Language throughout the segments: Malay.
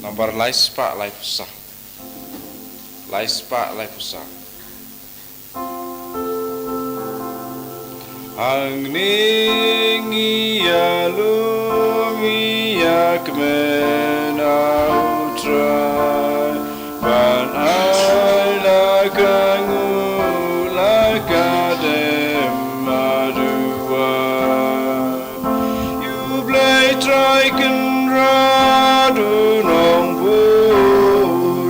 Nomor laispa laipusa. Laispa laipusa. Ang Sngi lumiyak menautra ban ala kangula kadem madua you play triken radu nong bu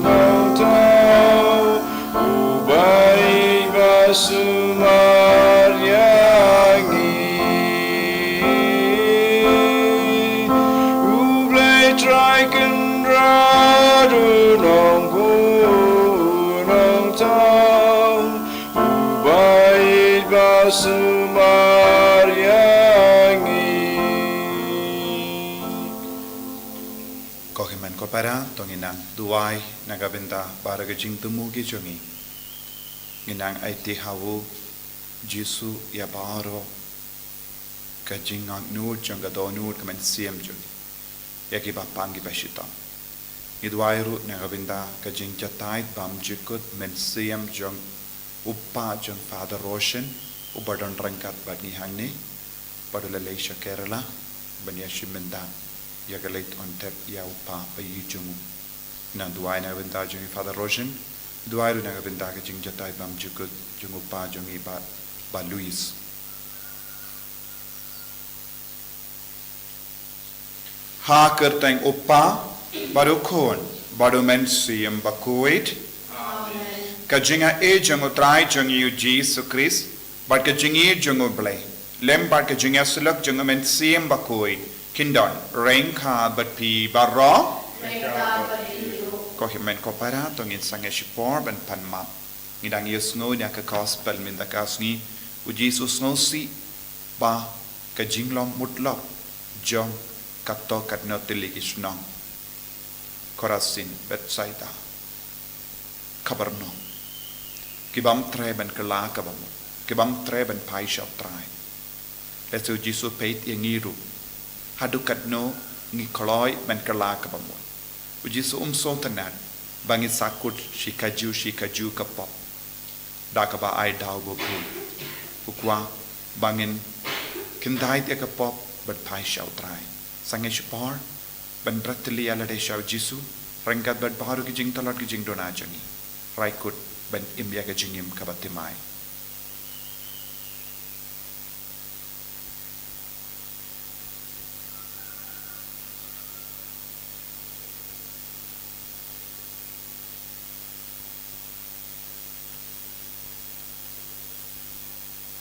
nong tau ubai basumaria Triken radu nong bu nong tau ubai basumariangi. Kohiman ko para tonginang duway nagabenta para gajing tumugi jongi. Nginang ay tihawu Jisu ya baro gajing ang nur jong gadonur kaman siem jongi. Yaki bapang ki bashita idwairu nagabinda kajing jatait bam jikut men siam jong uppa jong Father Roshan ubadon rangkat bani hangne padula leisha Kerala bani ashimenda yagalait on tap ya uppa bayi jong na duai nagabinda jong Father Roshan duairu nagabinda kajing jatait bam jikut jong uppa jong iba ba Luis ha kerteng uppa baru kon baru mensiam Bakhuid kajinga e jango trai jangi u Jesus Christ but kajingi jango blay lem but kajinga sulak jango mensiam Bakhuid kindon rain ka but pi barro ko himen ko para tongin sange shipor ban panma ngidang yusngo nya ka gospel min da kasni u Jesus no si ba kajinglom mutlop jong kato kadno tili isnong Korasin Betsaida Kabarno Kibam treben kela kabamu Kibam treben paisha trai Lesu Jisu peit yangiru Hadu kadno ngikoloi ben kela kabamu Ujisu soltanat Bangit sakut shikaju kapop Dakaba ai dau bobu Ukwa bangin kindait ya kapop bet paisha trai Sange shipor ban bratli ala de shaw Jisu rangkat bat baru ki jing talot ki jing dona jangi raikut ban imya ka jingim kabatimai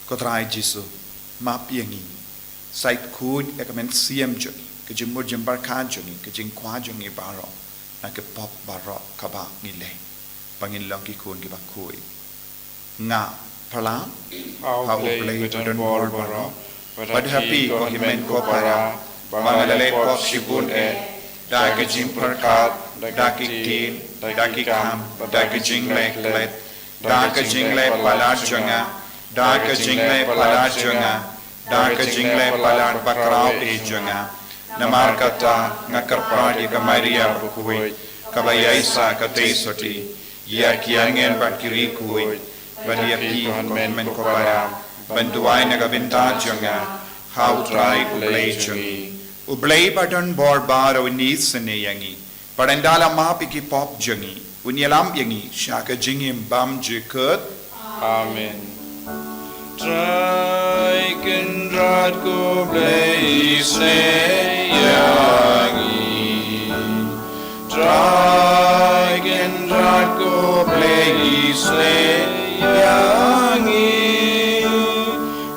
kotrai Jisu map yangi sait kud ekamen siam jangi kajing murjim barkan jongi kajing kwa jongi baro na ke pop baro kaba ngile bangin lang ki kun ki Bakhuid nga pala how play don bor baro but happy ko himen ko para bangalale pop shibun da kajing perkat da ki da ki kam da kajing let da kajing le pala jonga da kajing le pala jonga da kajing le pala bakrao e jonga Namar kata ngakarpadi ka Maria Bakhuid kabayaisa ka teisoti ya kiangen ban kiri kuid ban yapi men ko para bantuai nagabinta jonga how try ublay jongi ublay badon bor baro nisne yangi padandala mapiki pop jongi unyalam yangi shaka jingim bam jikut Amen Try kendrat ko blaze yangi Try kendrat ko blaze yangi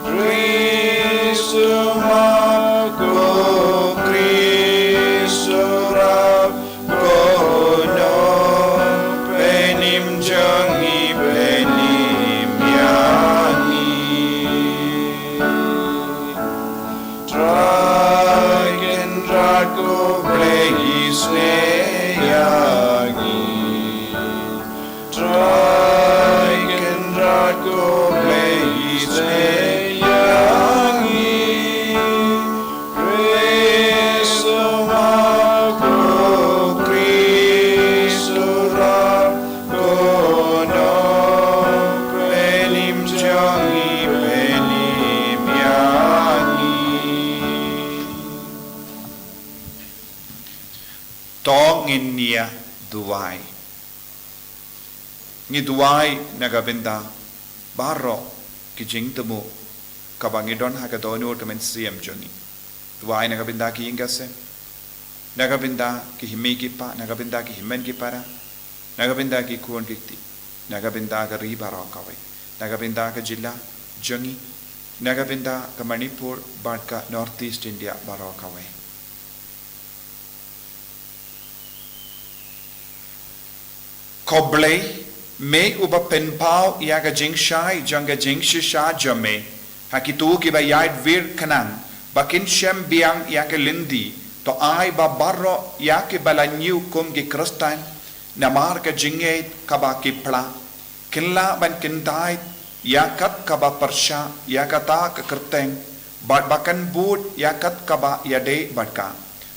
Kristo mako Kristo rap kono penim jangi penim yangi Ko blaze yangi try ngin nia duai ngi duai nagabinda baro ki jing temu kabangi don hagadonu temen siam jongi duai nagabinda ki ingase nagabinda ki himi ki pa nagabinda ki himen ki para nagabinda ki kuon kiti nagabinda ka ribaro kawe nagabinda ka jilla jongi nagabinda ka Manipur barka Northeast India baro kawe koblei me uba penpau yaga jingshai janga jingshisha jame hakitu ki ba yait vir kanan bakin shem biang yaga lindi to ai ba barro yake balanyu kum ki kristan namar ka jinget kaba kipla kinla ban kintai yakat kaba persha yakata ka kerteng bat bakan bud yakat kaba yade batka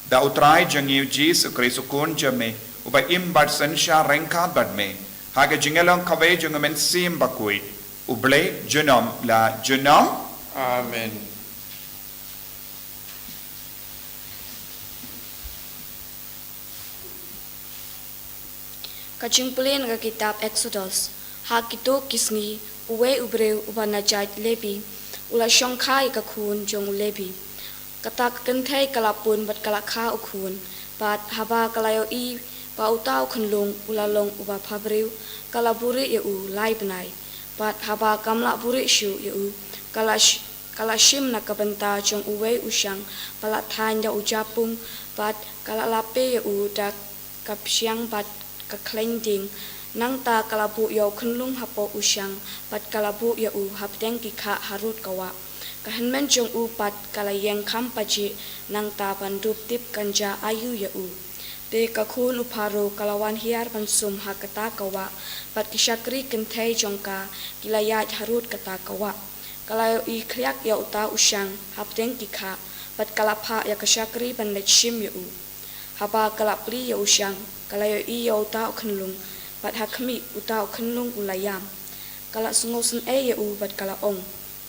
da utrai jangiu jis krisukun jame uba im bat sensha rengka bat me haga jingelong kawe jungamen sim Bakhuid uble junom la junom Amen. Kajing pelin ka kitab Exodus ha kito kisngi uwe ubreu uba najat lebi ula shongkai ka kun jong lebi kata kenthai kalapun bat kalakha ukun bat haba kalayo I ba utau khunlung ula long uba phabreu kalaburi ye u lai benai bat haba kamla buri shu ye u kalashim na kabenta jong uwe usyang pala thanya ujapung bat kalalape ye u da kapsyang bat ka klending nang ta kalabu yo khunlung hapo usyang pat kalabu ya u hapteng ki kha harut kawa kahanmen jong u pat kalayeng kham paji nang ta bandup tip kanja ayu ya u te ka khun upharo kalawan hiar bansum hakata kawa pat kishakri kenthai jongka kilayat harut kata kawa kalayo I khriak ya uta usyang hapteng ki kha pat kalapha ya kashakri ban lechim ya u haba kalapli ya usyang kalayo I ya uta khunlung pat hakmi uta khunlung ulayam kala sungosen ya u pat kala ong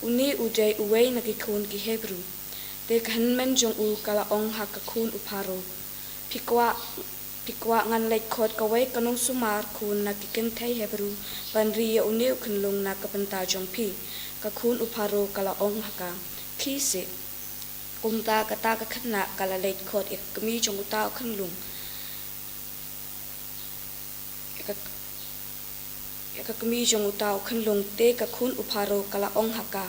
uni udai uwei nakikun ki Hebrew te khanmen jong u kala ong hakakun upharo pikwa ngan lek khot kawai kanong sumar kun nakiken thai Hebrew panri ya uni khunlung na kapenta jong pi kakun upharo kala ong haka khise kumta kata ka khna kala lek khot ekmi jong uta khunlung kakmi jong uta khunlung te kakun upharo kala ong haka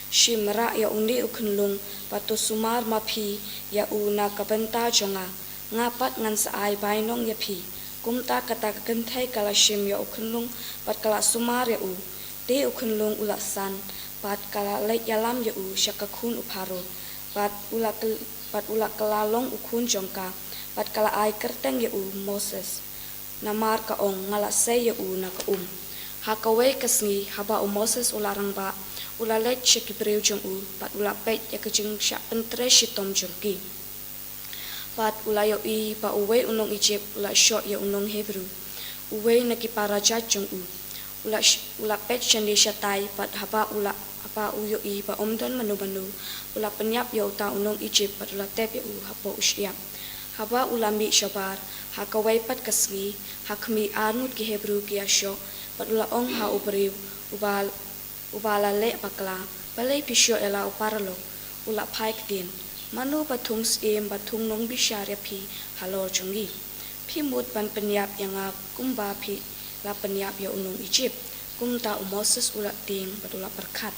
shimra ya uni khunlung pato sumar mapi ya una kapenta jonga ngapat ngan saai bainong ya phi kumta kata kenthai kala shim ya khunlung pat kala sumar ya u te khunlung ulasan pat kala Lait-ïa lam ya u shakakun upharo pat ula kalalong ukun jongka pat kala ai kerteng ya u Moses namar ka ong ngala say ya u na ka hakawe kasngi haba u Moses ularang ba ula let shekibreu jong u pat ula pet ya kajing syak pentre shitom jongki pat ula yo I pa uwe unong Egypt ula shot ya unong Hebrew uwe nakiparaja jong u ula pet shandi syatai pat haba ula apa uyo I pa omdon manu ula penyap ya uta unong Egypt pat ula tep ya u hapo usyap haba ula mi shabar hakawe pat kasngi hakmi arnut ki Hebrew ki asyo pat ula ong ha ubreu ubala le bakla balai pisyo ela uparalo ula pai kdin manu patung sim patung nong bisyarya pi halor chungi pi mut pan penyap yang kumba pi la penyap ya unong Egypt kumta Moses ula ting patula perkat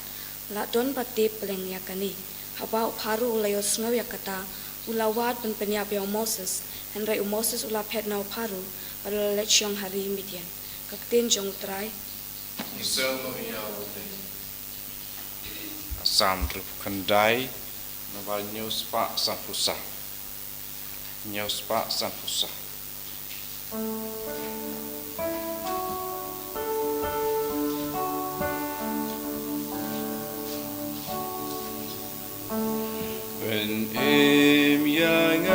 la don pati peleng yakani haba uparu ula yo sngaw yakata ula wat pan penyap ya Moses henry Moses ula pet na uparu padula lechong hari Midian kaktin jong trai Asam rip kendai naval news pak sanfusa when im yang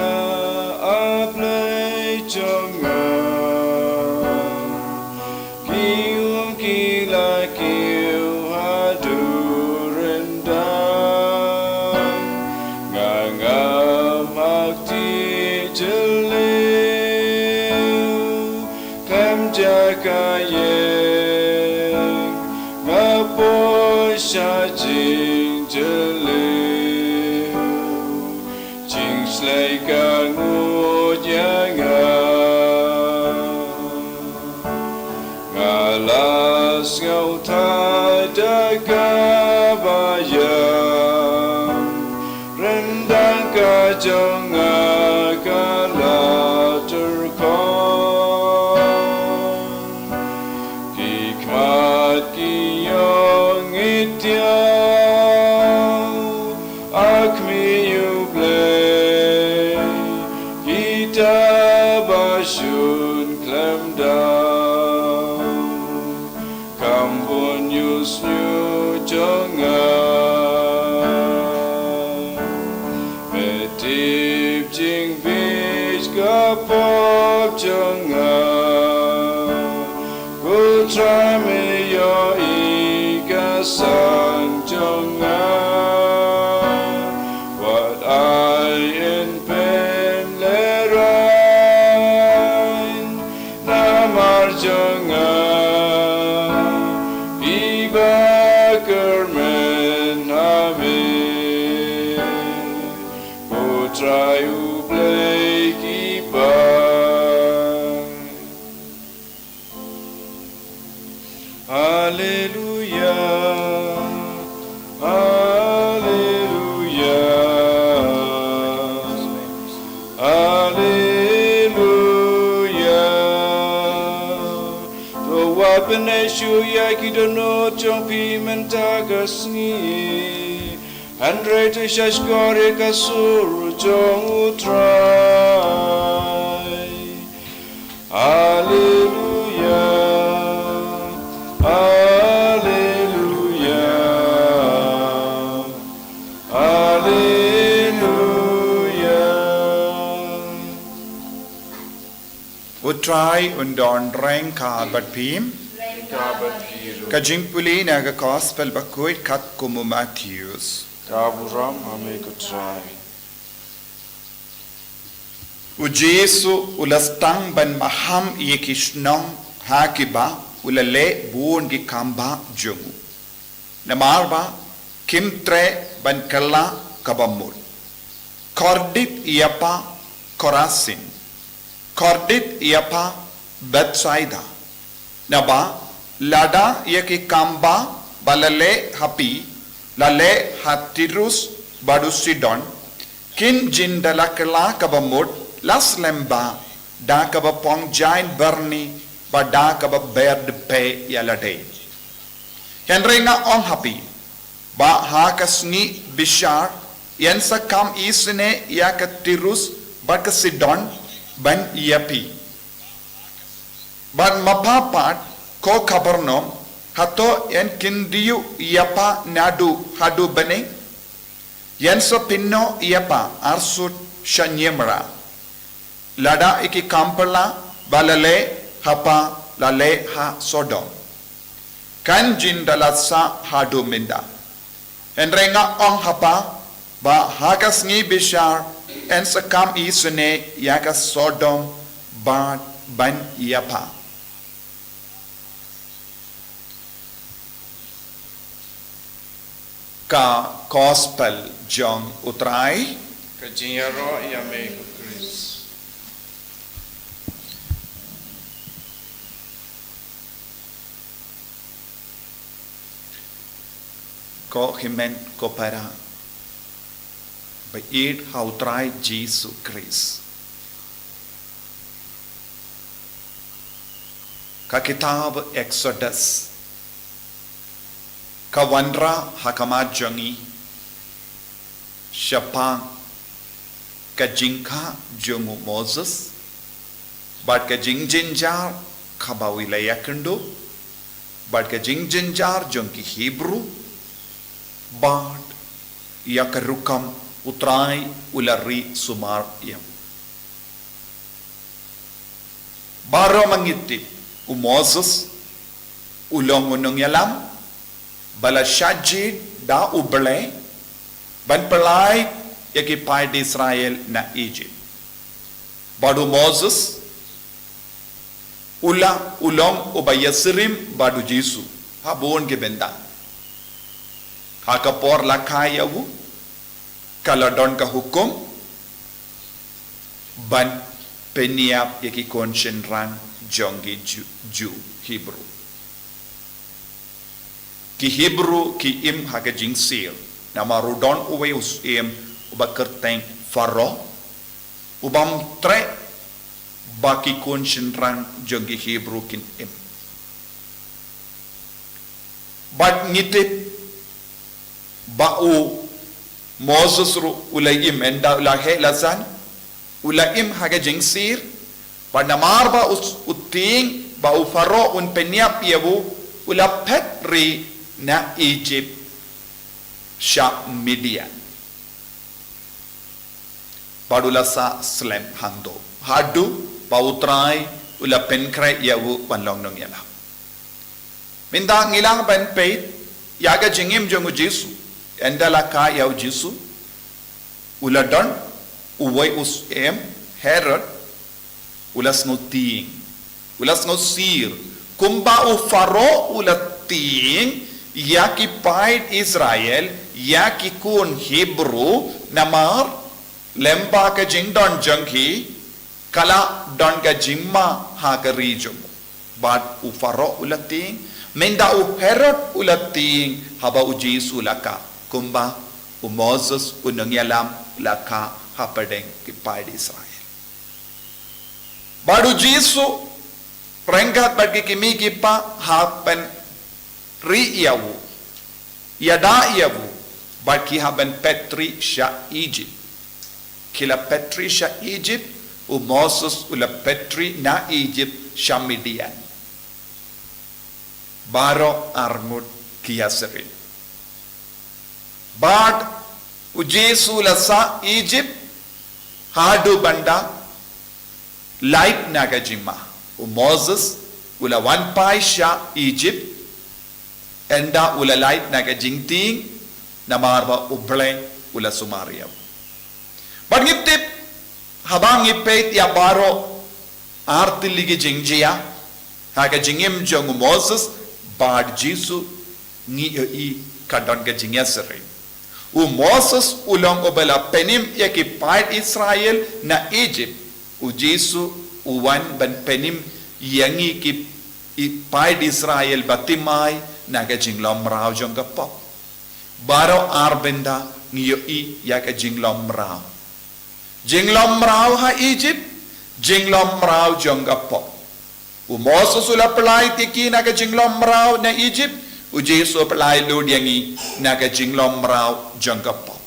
aplay chonga kium kila kiu hadurenda ganga makti jele jakaye ngapo sha jing jele jing slay ka ngu janga ngalas ngau tha daga baya rendang ka jonga kala try me your ega san jonga what I in pen le rain namar jonga iba kermen ame go try u play kiba. Hallelujah, hallelujah, hallelujah. The weapon issue yaki dono chompi mentaga Sngi, andre to shashkore kasuru chong utrai. Hallelujah. Hallelujah, Hallelujah. Utrai undon reng kabat pim. Kajing puli naga gospel Bakhuid kat kumu Matthews. Kaburam ame kutrai. Ujesu ulastang ban maham yekishnong hakiba ulale buon ki kamba jungu. Namarba kimtre ban kala kabamul. Kordit iapa Korasin. Kordit iapa Bethsaida. Naba lada yaki kamba balale hapi lale hatirus badusidon kin jindala kala kabamul las lemba da kabapong jain berni pada kaba berd pe yalade henrenga on happy ba hakasni bishar yensa kam isne yakatirus bakasidon ban yapi ban mapapat ko kabarnom hato yen kindiu yapa nadu hadu bane yensa pinno yapa arsut shanyemra lada iki kampala balale hapa lale ha sodom kan jindalasa hadu minda henrenga ong hapa ba hakasngi bishar en sakam isne yaka sodom ban ban yapa ka gospel jong utrai Kajinero yame Chris. ko himen ko para ba eat how try Jesus Christ ka kitab Exodus ka wandra hakama jangi shapang ka jingka jungu Moses but ka jingjinjar khabawila yakendo but ka jingjinjar jongki Hebrew but yakarukam utrai ulari sumar yam baro mangiti Moses ulong unong yalam bala shajid da uble ban pelai yaki pai di Israel na Egypt badu Moses ula ulong ubayasirim badu Jesu habon ke benda haka por lakayawu kalau don ka hukum ban peniap yaki konsenran jongi ju Hebrew ki Hebrew ki im haka jingsir nama rudon uwe usim uba kerteng faro ubam tre baki konsenran jongi Hebrew kin im bat ngitip bau Moses ru ulaim enda ulahe lasan ulaim haga jingsir panamar ba uting ba faro un peniap yabu ula petri na Egypt sha Midian padula sa slem hando hadu pautrai ula penkrai yabu panlong nong yala minda ngilang ban peit yaga jingim jongu Jesu endala ka yaw Jesu ula don uway us Herod ulas no ting ulas no sir kumba u faro ula ting yaki paid Israel yaki kun Hebrew namar lemba ka jingdon janghi kala don ka jimma ha ka region but u faro ula ting menda u Herod ula ting haba u Jesu laka kumba u Moses u nangyalam laka hapadeng ki paid Israel baru Jesu renggat bagi kimi kipa hapen riyawu yada yawu bagi haben petri sha Egypt kila petri sha Egypt u Moses ula petri na Egypt sha Midian baro armut kiyaserin but u Jesu la sa Egypt hadu banda light nagajima u Moses ula one pai sha Egypt enda ula light nagajingting namarba uble ula Sumaria but ngitip habang ipet ya baro artiligi jingjia haga jingim jong Moses bad Jesu ngi i kadon ga jingyasere u Moses ulong obela penim yaki paid Israel na Egypt u Jesu uwan ban penim yangi ki i paid Israel batimai naga jinglom rao jong pop baro arbenda ngiyo i yaka jinglom rao ha Egypt jinglom rao jong pop u Moses ula pelai tiki naga jinglom rao na Egypt u Jesu pelai lud yangi naga jinglom rao jong pop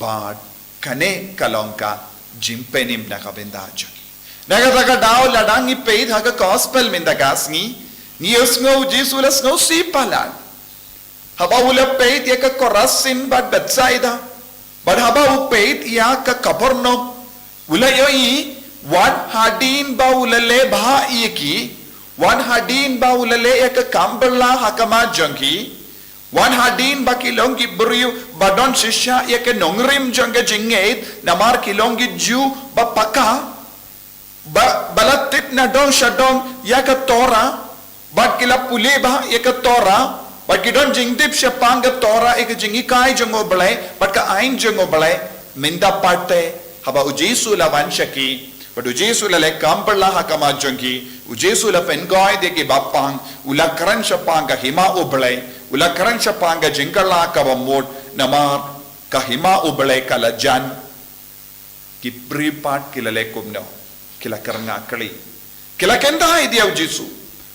bad kane kalongka jimpenim nakabenda jagi naga daw ladang ipeit haga gospel minda gasngi nius ngo Jesu las ngo sipalan haba ula peit ya ka korasin bad betsaida bad haba upeit ya ka kaporno ula yoi wan hadin ba ulale bha yeki wan hadin ba ulale ya ka kambala hakama jangi wan hadin ba kilongi buriu badon shisha ya ka nongrim janga jingait namar kilongi ju ba paka ba balatit na dong shadong ya ka tora bad kila puli ba ya ka tora bad kidon jingdip shapang ka tora ek jingi kai jongo balai bad ka ain jongo balai minda parte haba u Jesu la wan shaki bad u Jesu la le kambala hakama jangi u Jesu la pengoi de ki bapang ula karan shapang ka hima ublai ula karan shapang ka jingala ka bamod namar ka hima ublai kala jan ki pripat kila le kumno kila karanga kali kila kenda idea u Jesu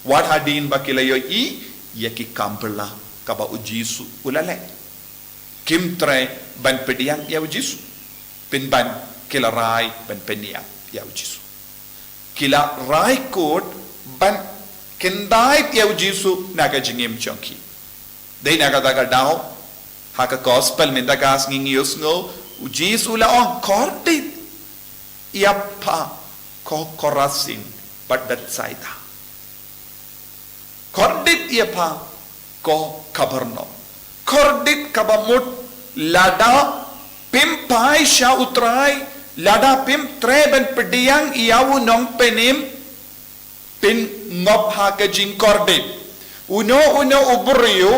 what hadin ba kila yo I yaki kambala ka ba u Jesu ulale kim tre ban pediang ya u Jesu pin ban kila rai ban penia ya u Jesu kila rai kot ban kendai ya u Jesu naga jingim chonki dei naga daga dao haka gospel minda gas ngingios ngo u Jesu la on kortit iapa ko korasin but that saida kordit iapa ko kabarno kordit kabamut lada pimpai sha utrai lada pim treben pediang iawu nong penim pin ngop ha ke jingkorde uno ubrio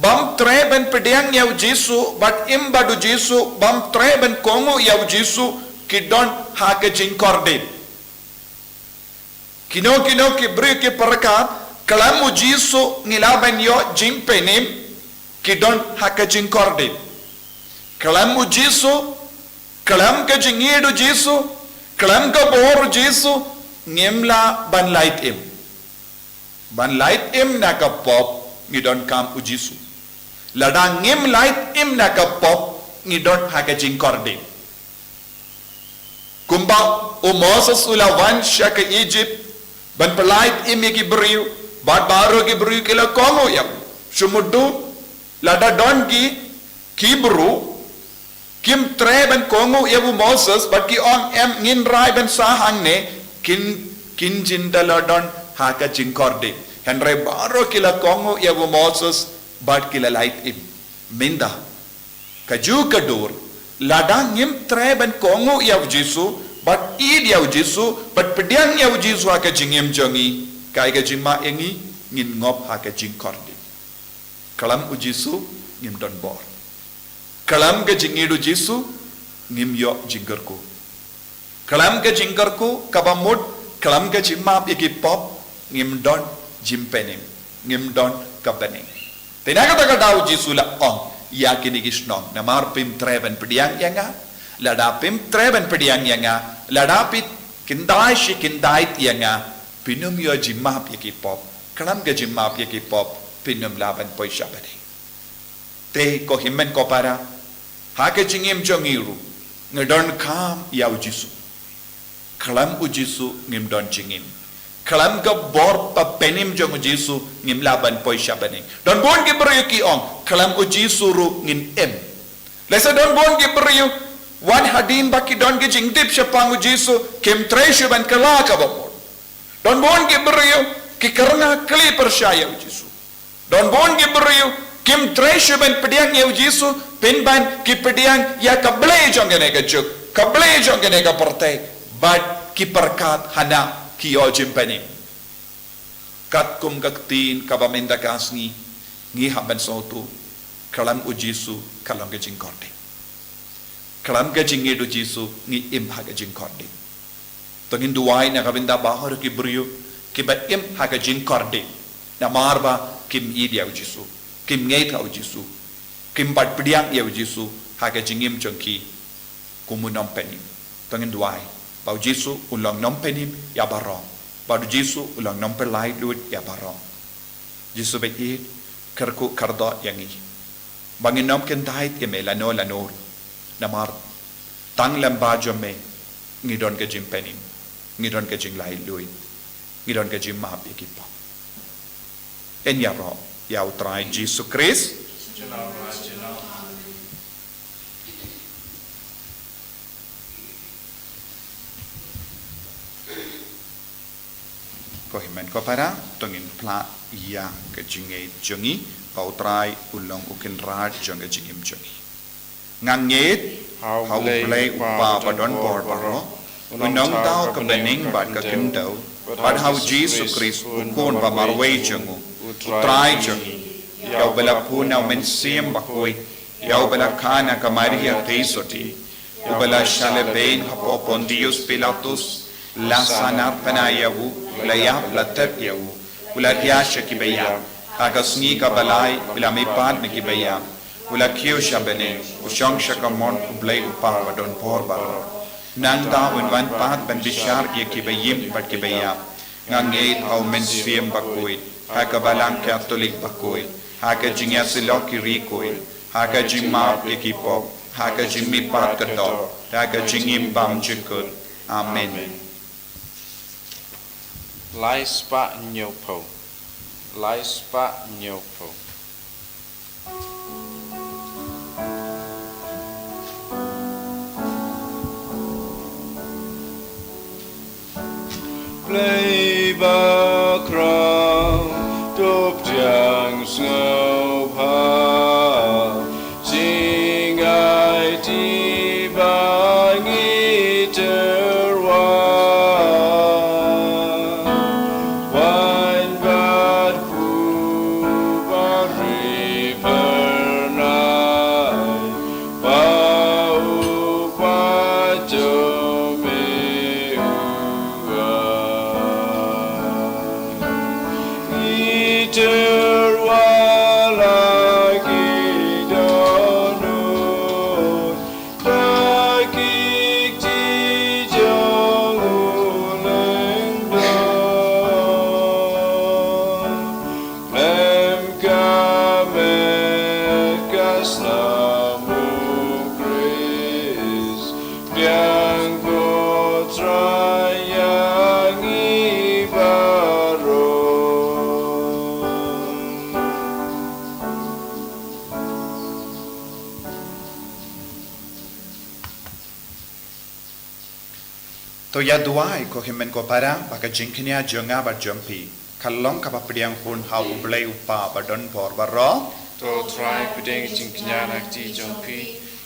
bam treben pediang yaw Jesu but imbadu Jesu bam treben kongo yaw Jesu kidon ha ke jingkorde kino ki brio ki perkat kalamu Jesu ngilaban yo jing penim kidon ha ke jingkorde kalamu Jesu kalam ke jingidu Jesu kalam ke boru Jesu ngemla ban light im na ka pop ngidon kam u Jesu lada ngem light im na ka pop ngidon ha ka jingkorde kumba o Moses ulawan sya ke Egypt ban pelait im ki beriu bat baru ki beriu kila kongo ya sumudu lada don ki bru kim treben kongo yabu Moses but ki on em ngin rai ben sahang ne kin jindaladon haka jingkorde henre baro kila kongo yabu Moses but kila light im minda kaju kadur ladang ngim treben kongo yabu Jesu but id yabu Jesu but pediang yabu Jesu haka jingim jongi kai ka jima engi ngin ngop haka jingkorde kalam u Jesu ngim don bor kalam ke jingidu Jesu ngim yo jinggarku kalam ke jinggarku kabamud kalam ke jimap iki pop ngim don jimpenim ngim don kabening tenaga taka dau Jesu la ong yakini gisnong namar pim treben pediang yanga lada pim treben pediang yanga lada pit kindai shi kindai yanga pinum yo jimap iki pop kalam ke jimap iki pop pinum laban poisha bani te ko himmen ko para hake jingim jongiru ngedon kam yaw Jesu kalam u Jesu ngim don jingim kalam ga bor pa penim jong Jesu ngim laban poisha baning don bon ki beriu ki ong kalam u Jesu ru ngin em lesa don bon ki beriu wan hadin baki don ki jingdip syapang u Jesu kim treshu ban kala ka bapon don bon ki beriu ki karena kli persyaya u Jesu don bon ki beriu kim treshu ban pediang yaw Jesu pinban ki pediang ya kable jongene ka juk kable jongene ka porte but ki perkat hana ki yo jimpanim kat kum gaktin kabaminda ka Sngi ngi haban sotu kalam u Jesu kalam ka jingkorde kalam ka jingidu Jesu ngi im ha ka jingkorde tongin duwai na kabinda bahor ki brio ki ba im ha ka jingkorde na marba kim idi yaw Jesu kim ngei ka u Jesu kim bat pediang yaw Jesu haka jingim jongki kumunong penim tongin duai bau Jesu ulang nom penim ya barong bau Jesu ulang nom pelai lut ya barong Jesu be kerku kardo yangi bangin nom kentait ya me lanor namar tang lamba jome ngidon ke jim penim ngidon ke jing lai lut ngidon ke jim map ikipa en ya ro ya utrai Jesu Christ ko himen ko para tongin pla ya ke jinge jongi pautrai ulong ukin rat jonga jingim jongi nganget how play upa badon bor baro unong tao ka bening bad ka kindau bad how Jesus Christ ukon ba marway jongu utrai jongi yau bala puna men siem Bakhuid yau bala kana ka Maria Teisoti ubala shale bein hapo Pontius Pilatus la sanar panayahu la yap la tep yahu ula kiasha ki bayam aga Sngi ka balai ula me pad ne ki bayam ula kio shabene ushong shakamon ublay upa badon por baro nang ta wan pad ban bishar ki bayim bat ki bayam ngangeit au men siem Bakhuid aga balang Catholic Bakhuid haka jingya silok ki rikoil haka jingma ekipo haka jingmi pat kato haka jingim bam chikul amen lai spa nyopo play Bakhuid top jang snow pa sing ai ti ba ngi yangi baro to ya duai ko himen ko para baka jingknya jonga ba jompi kalong ka papriang hun hau ublei upa badon por baro to try pideng jingknya nakti jongpi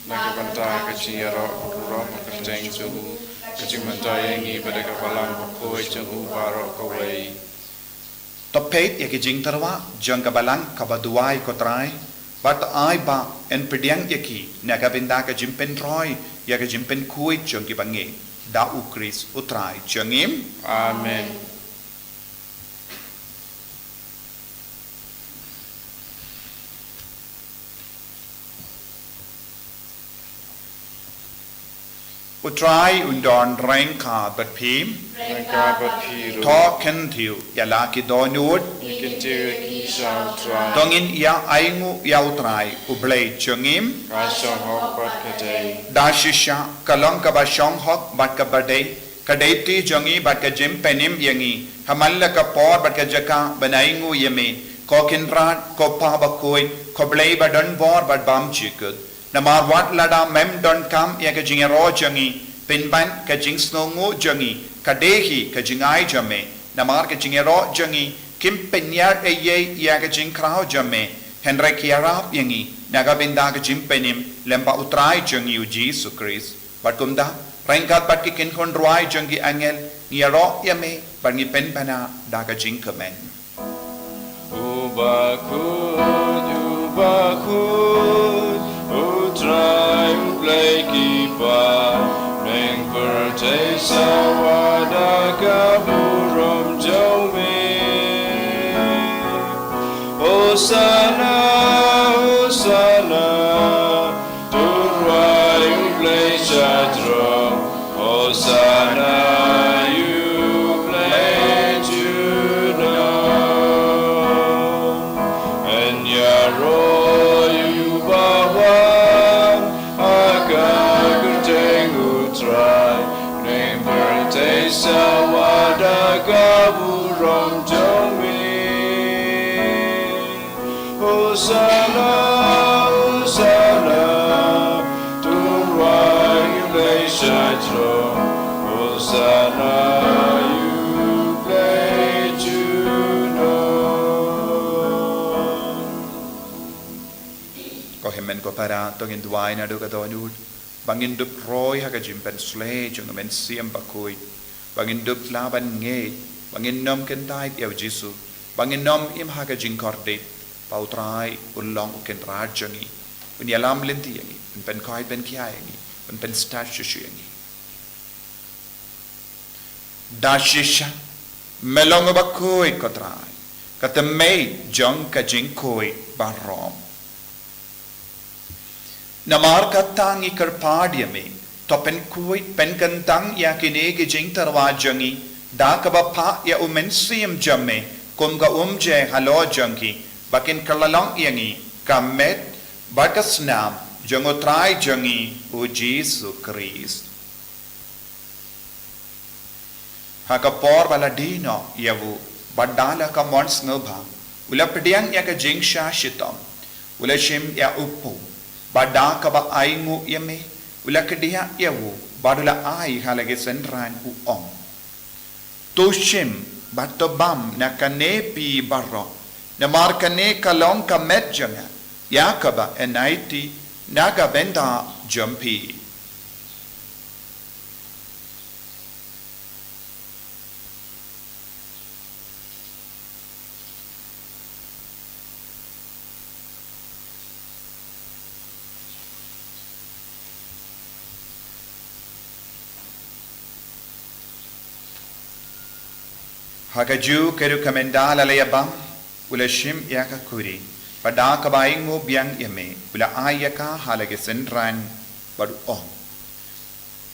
nakabanta kachiyaro ro pakateng jogu kachimanta yangi pada kapalang Bakhuid jongu baro kawai to peit ya ki jing tarwa jong ka balang ka ba duai ko trai bat ai ba en priang ya ki nakabinda ka jimpen troi ya ka jimpen kuit jong ki bangi da ukris utrai jongim amen utrai undon rengka bat phim Nangka bathiru to ken thiu ya la ki donut Ikin tiru ki shao try dongin ya aingu ya utrai ublei jongim Kashong hok bat katay da shisha kalong ka ba shong hok bat ka badai kadai ti jongi bat ka jim penim yangi hamalla ka por bat ka jaka banaingu yeme ko kinrat ko pa ba koi ko blei ba don bor bat bam chikut namar wat lada mem don kam ya ka jingero jongi pinban ka jing snongu jongi kadehi ka jingai jame namar ka jingero jongi kim penyar eye ya ka jing krao jame henry kiarap yangi naga binda ka jim penim lemba utrai jongi u Jesus Christ bat kumda rengkat bat ki kin kon ruai jongi angel niaro yame bat ngi pen bana da ka jing kemen Bakhuid utrai play kipa neng percaya sawada kaburom jome Hosanna Hosanna turai play chadro Hosanna you play juno and yaro you bawa akakuteng utrai neng percaya sawada kaburom jome Hosanna Hosanna turai play chadro Hosanna you play juno ko hemen ko para tongin duai na do ka donut bangin dup roy ha ka jimpen sle jong men siam Bakhuid bangin dup laban nge bangin nom ken dai ya Jesus bangin nom im ha ka jing korde pautrai ulong ken rajangi un yalam lenti yangi un pen kai pen kia yangi un pen stash shu yangi dashisha melong Bakhuid ko trai katamei jong ka jing koi barom namar katangi karpadyame to pen kuit pen kantang ya kinege jing tarwajangi da kabapa ya umensiam jamme kum ga umje halo jangi bakin kalalong yangi kamet bakasnam jangotrai jangi o Jesus Christ hakapor baladino yavu badala ka mons ngobha ulapdiang ya ka jingsha shitam ulashim ya upu bada ka ba aingu yame ulakdia yawu badula ai halage senran u om toshim batobam nakane pi barro namar kane kalong ka metjanga yakaba enaiti naga benda jumpi Hagaju keru kamendala layabam ulashim yaka kuri pada kabaingu biang yame ula ayaka halage senran badu om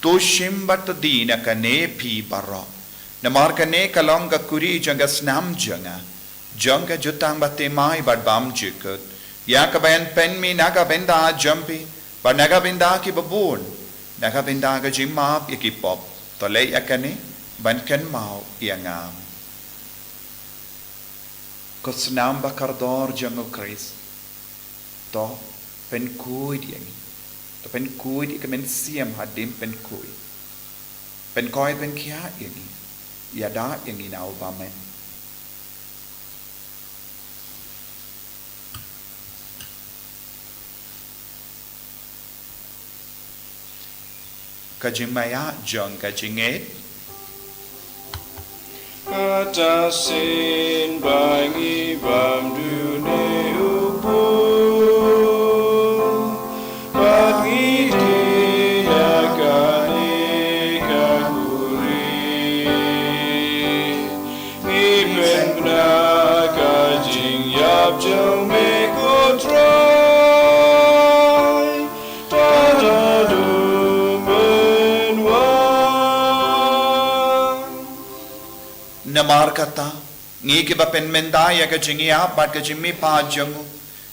toshim batadina kane pi barro namar kane kalonga kuri janga snam janga jutang bate mai badbam jikut yaka bayan penmi naga benda jampi ba naga benda ki babun naga benda ga jimap yakipop to lay yakane bankan mau iangam ko senam bakardor jango Chris to pen kui diangi to pen kui di kemen siam hadim pen kui pen koi pen kia iangi ya da iangi na ubamen kajimaya jong kajinget Atasin bangi bam dune upu Bangi dia kani kahuri Iben bna kajing yap jong me kotrai Tadadu namar kata ngi ke bapen mendaya ka jingia bat ka jimmi pa jangu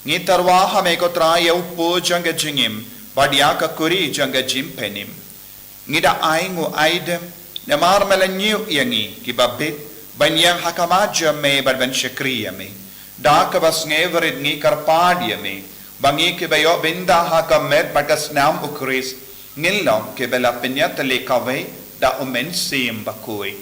ngi tarwa hame ko traya upo janga jingim badia ka kuri janga jim penim ngi da aingu aidem namar melanyu yangi ki babit banyang hakama jamme barban shakriya me da ka bas ngeverit ngi karpadia me bangi ke bayo binda hakamet bakas nam ukris ngilom ke bela penyat le kave da umen sim bakui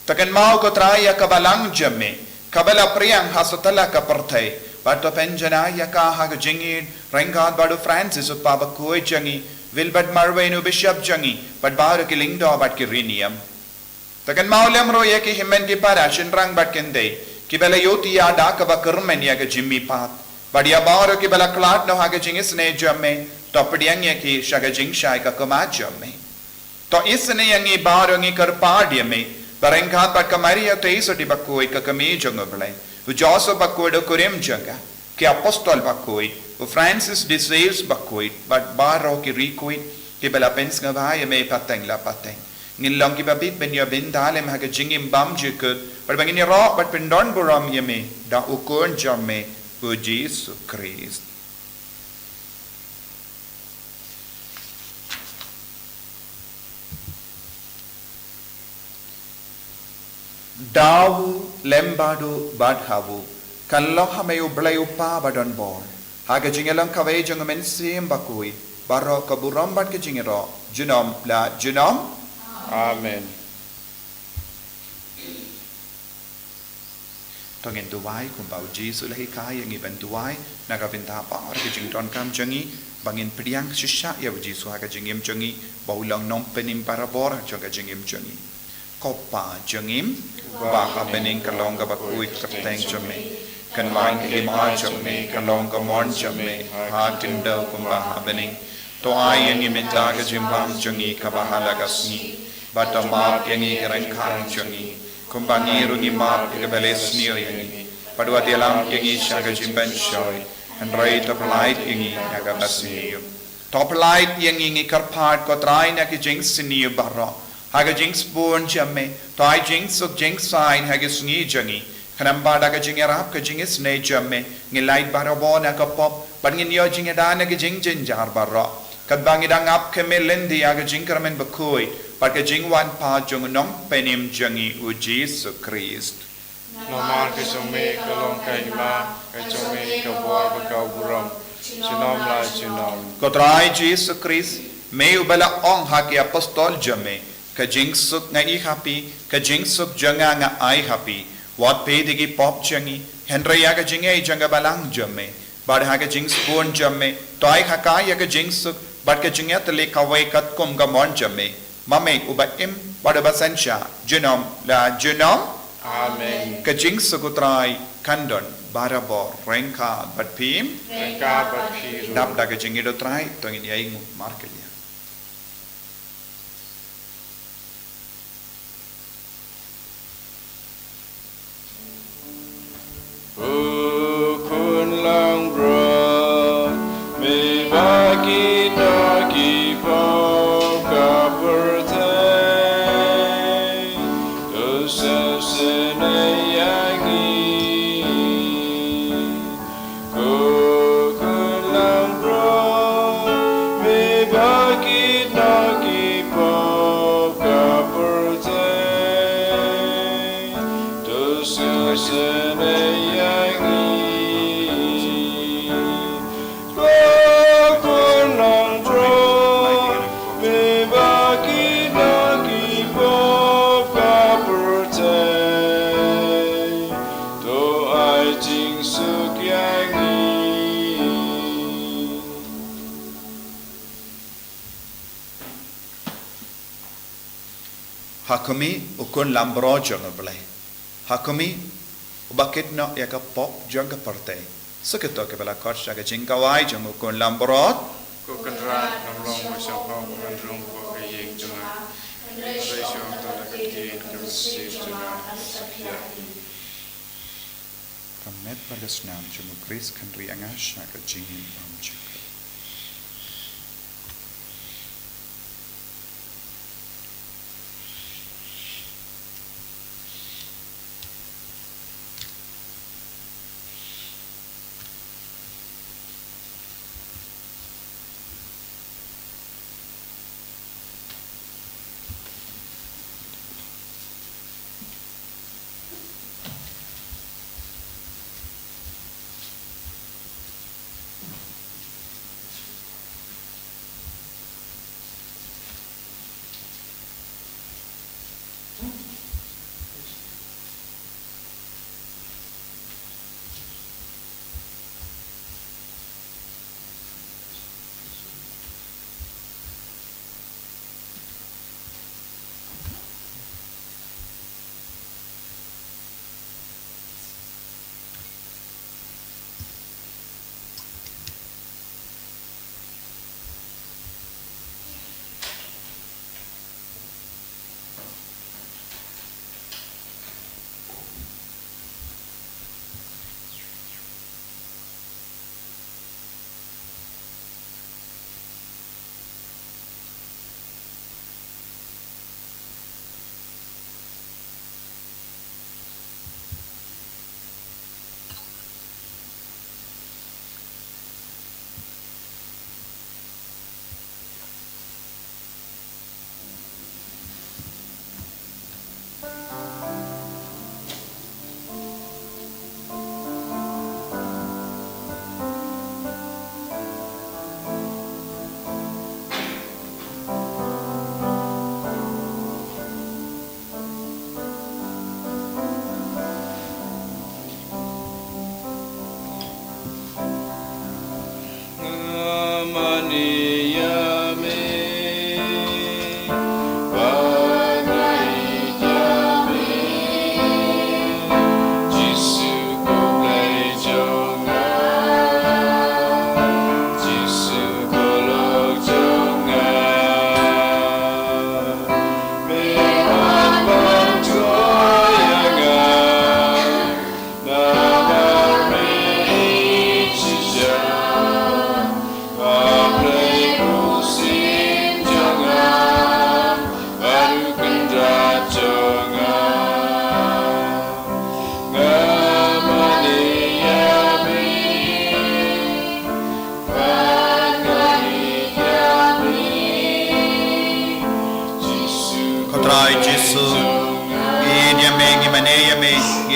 Takan mau ko traya kabalang jamme kabala priyang hasutala ka parthai bato penjana ya ka ha jingid rengad badu Francis upaba koi jangi wilbert marwenu bishop jangi but baru ki lingdo bat ki rinium takan mau lem ro ye ki himmen ki para shinrang bat kende ki bela yoti ya da ka ba kurmen ya ga jimmi pat badia baru ki bela klat no ha ga jingis ne jamme to pdiang ye ki shaga jing shai ka kama jamme to isne yangi baru ngi karpadia me Barengkat bat kamaria teiso di bakoi ka kami jongo belai. U Joseph bakoi do kurim janga. Ki apostol bakoi. U Francis de Sales bakoi. Bat baro ki rikoi. Ki bela pens ngavaya me pateng la pateng. Ngilong ki babit ben yo bin dalem haga jingim bam jikut. Bat bangini ro bat pendon buram yeme. Da ukun jamme. U Jesus Christ. Dawu lembadu badhavu kallo hameyu blayu pa badon bor haga jingelang kawai jangamen sim bakui baro kaburam bad ke jingero junom la junom Amen. tongin duwai kumbau jisu lahi kaya ngi ben duwai naga binta pa or ke jington kam jangi bangin priang shisha ya jisu haga jingim jangi baulang nom penim parabor jaga jingim jangi kopa jangim baka bening kalong ka bakui kateng jame kan wang ke ma jame kalong ka mon jame ha tindo kumba bening to ai ni menta ka jimbam jangi ka bahala gasni batama yangi rang khang jangi kumba ni rungi ma ke beles ni yangi padwa dialam yangi shaga jimban shoy and right of light yangi naga basni top light yangi ni karphat ko trai na ki jing sini barra haga jinx born jamme tai jinx of jinx sign haga sngi jangi kanamba daga jinga rap ka jingis ne jamme ngi light barabona ka pop ban ngi yo jinga dana ka jing jin jar barra kad bangi dang ap ke melendi haga jingkramen bakoi par ka jingwan pa jong nong penim jangi u Jesus Christ Nomar ke jome kalong kai ma ke jome ka bor ba ka buram chinom la chinom ko trai Jesus Christ me ubala ong haki apostol jamme ka jingsuk nga I happy ka jingsuk janga nga I happy wat pe digi pop jangi henry ya ka jingai janga balang jamme bad ha ka jings born jamme toy ha ya ka jingsuk bad ka jingya tele kawai kat kum ga mon jamme mame uba im bad basansha genom la genom Amen. ka jingsuk utrai kandon barabo renka bad pim Rengka bat phiru dap da ka jingi do trai tongin yai markel Kun lang bro me bagi nagi pau kapertai dosa senayangi kun lang bro me bagi nagi pau kapertai Hakumi ukun lambro jong belai. Hakumi ubakit no ya ka pop jong ka parte. Seketok ke bala kor sya ka jingkawai jong ukun lambrot. Ko kendra namlong besok ko kendrung ko kayeng jonga. Resyo ta ka ki ka sip jonga sakya. Kamet bagasnam jong Chris kendri angas sya ka jingin pamjik.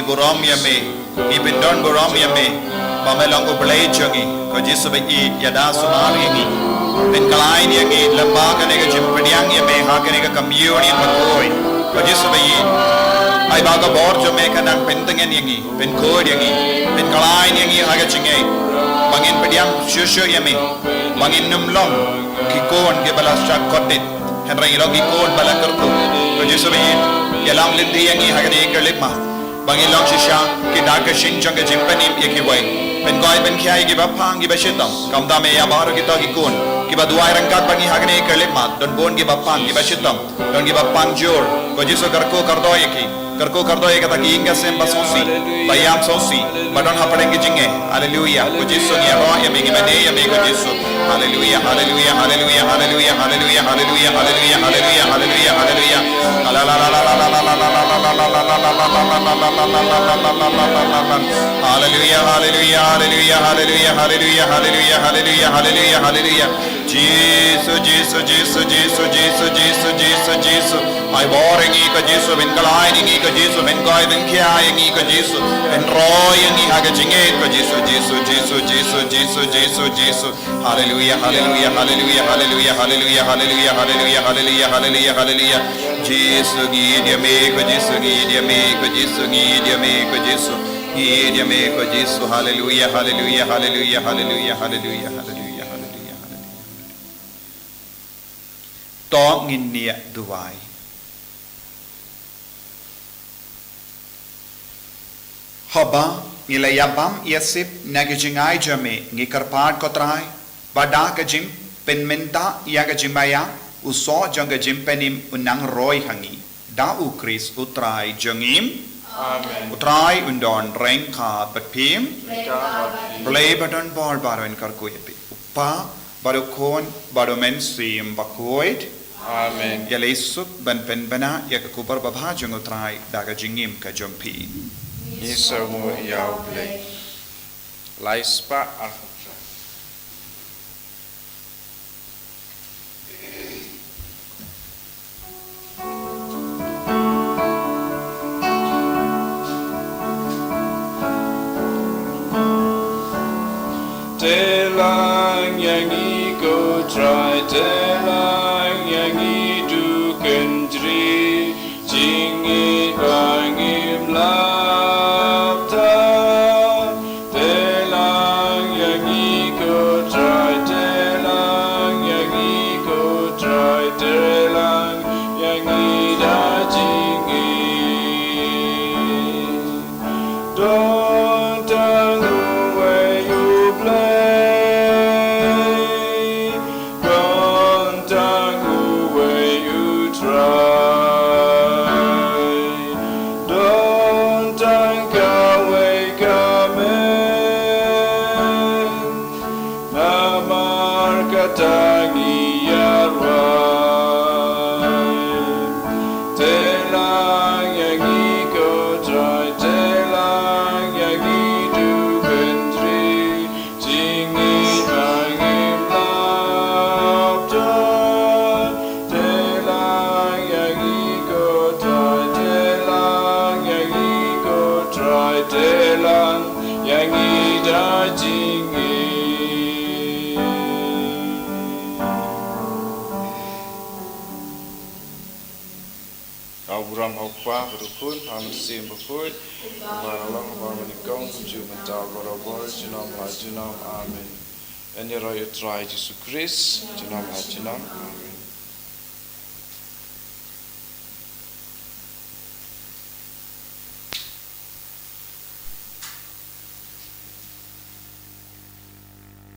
Buram yame, ibindon buram yame, pamelang ublay jongi, ko Jesu be yada sumar yangi, ben kalain yangi, lembaga nega jimpediang yame, haga nega communion makoi, ko Jesu be ay baga bor jome kanang pentengen yangi, ben kod yangi, ben kalain yangi haga chingai, bangin pediang shushu yame, bangin numlong, kikon ke balas chakotit, henry ilong kikon balakerku, ko Jesu be yalam lindi yangi haga nega lipma. Bangilong shisha kita keshin jang ke jimpanim yekiwai pen goi pen kiai ki bapang ki bashitam kamda me ya baru kita kikun ki baduai rangkat bangi hagne kerlemat don bon ki bapang ki bashitam don ki bapang jor ko jiso karko kardo kata ki inga semba sosi bayam sosi badon hapadeng ki jinge haleluya ko jiso ni ro ya me ki mane ya me ko jiso haleluya haleluya haleluya haleluya haleluya haleluya haleluya haleluya haleluya haleluya la la la la la la la la Hallelujah, hallelujah, hallelujah, hallelujah, hallelujah, hallelujah, hallelujah, hallelujah, hallelujah. Jesus, Jesus, Jesus, Jesus, Jesus, Jesus, Jesus, Jesus. I boring ika Jesus, ben kalain ika Jesus, ben koi ben kia ika Jesus, ben roy ika jinget ka Jesus, Jesus, Jesus, Jesus, Jesus, Jesus, Jesus. Hallelujah, hallelujah, hallelujah, hallelujah, hallelujah, hallelujah, hallelujah, hallelujah, hallelujah, hallelujah. Jesus, gidia me ka Jesus, gidia me ka Jesus, gidia me ka Jesus, gidia me ka Jesus. Hallelujah, hallelujah, hallelujah, hallelujah, hallelujah, hallelujah. To ngin nia duwai haba ngilayabam yasip nagijingai jame ngikarpad kotrai bada kajim penmenta yagajimaya uso jangajim penim unang roy hangi da ukris utrai jangim Amen. utrai undon rengka batpim blay badon bor baron karkuyapi upa barukon baromen sim Bakhuid Amen. ya lesuk ban pen bana ya ka kubar babha jong utrai daga jingim ka jompi Isa mo iyaw blay. Laispa arfutra. Telang yang iko try, telang yang itu kendri, jingit bangim lapta. Telang yang iko try, telang yang iko try, telang yang ida jingit. Don't tell where you play. Buram hokwa berukun hamsim Bakhuid baralong barmanikong kuju mental barabor jinom ha jinom amen. Eni roy utrai Jesus Christ jinom ha jinom amen.